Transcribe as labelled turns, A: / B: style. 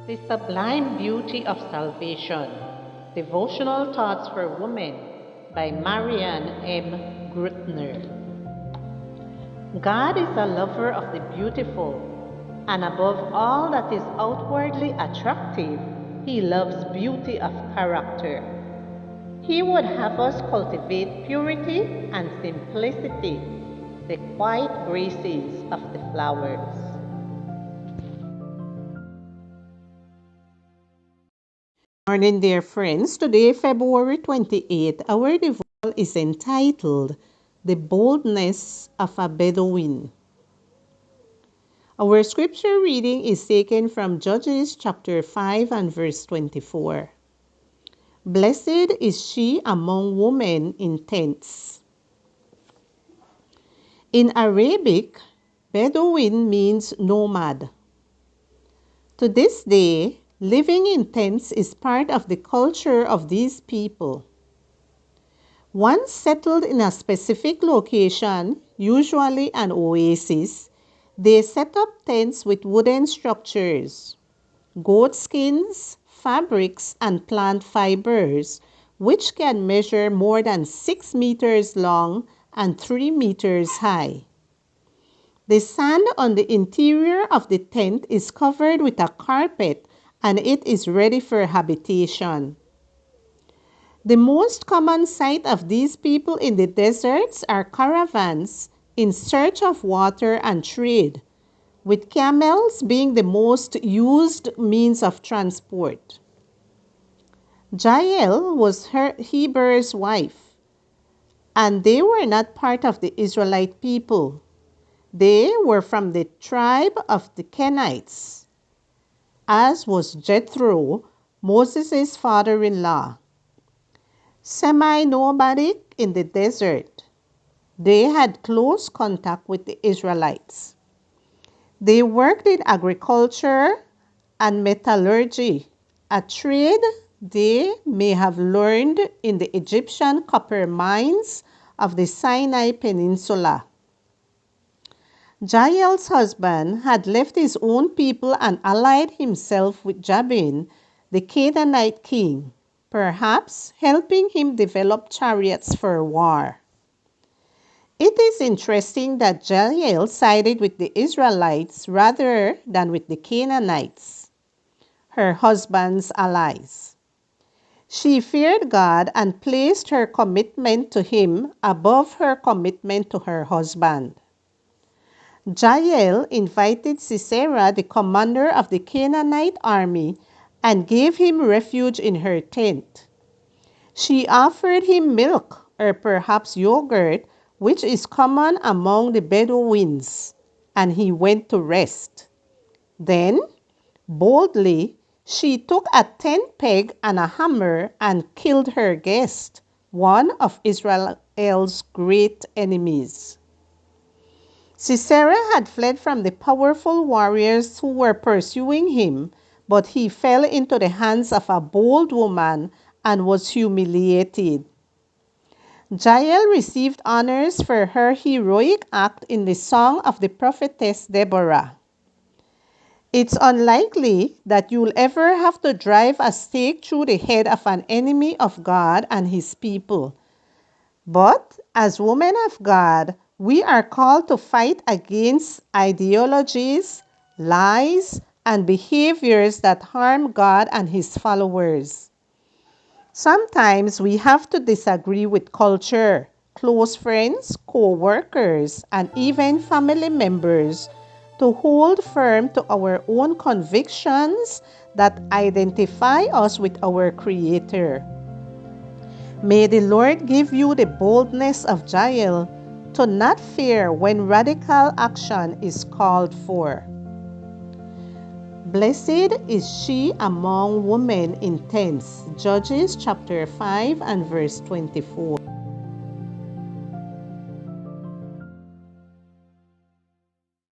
A: The Sublime Beauty of Salvation. Devotional Thoughts for Women by Marianne M. Grutner. God is a lover of the beautiful, and above all that is outwardly attractive, He loves beauty of character. He would have us cultivate purity and simplicity, the quiet graces of the flowers.
B: Morning, dear friends. Today, February 28th, our devotional is entitled The Boldness of a Bedouin. Our scripture reading is taken from Judges chapter 5 and verse 24. Blessed is she among women in tents. In Arabic, Bedouin means nomad. To this day, living in tents is part of the culture of these people. Once settled in a specific location, usually an oasis, they set up tents with wooden structures, goat skins, fabrics, and plant fibers, which can measure more than 6 meters long and 3 meters high. The sand on the interior of the tent is covered with a carpet and it is ready for habitation. The most common sight of these people in the deserts are caravans in search of water and trade, with camels being the most used means of transport. Jael was Heber's wife, and they were not part of the Israelite people. They were from the tribe of the Kenites, as was Jethro, Moses' father-in-law. Semi-nomadic in the desert, they had close contact with the Israelites. They worked in agriculture and metallurgy, a trade they may have learned in the Egyptian copper mines of the Sinai Peninsula. Jael's husband had left his own people and allied himself with Jabin, the Canaanite king, perhaps helping him develop chariots for war. It is interesting that Jael sided with the Israelites rather than with the Canaanites, her husband's allies. She feared God and placed her commitment to him above her commitment to her husband. Jael invited Sisera, the commander of the Canaanite army, and gave him refuge in her tent. She offered him milk, or perhaps yogurt, which is common among the Bedouins, and he went to rest. Then, boldly, she took a tent peg and a hammer and killed her guest, one of Israel's great enemies. Sisera had fled from the powerful warriors who were pursuing him, but he fell into the hands of a bold woman and was humiliated. Jael received honors for her heroic act in the song of the prophetess Deborah. It's unlikely that you'll ever have to drive a stake through the head of an enemy of God and his people. But as women of God, we are called to fight against ideologies, lies, and behaviors that harm God and his followers. Sometimes we have to disagree with culture, close friends, co-workers, and even family members to hold firm to our own convictions that identify us with our Creator. May the Lord give you the boldness of Jael to not fear when radical action is called for. Blessed is she among women in tents. Judges chapter 5 and verse 24.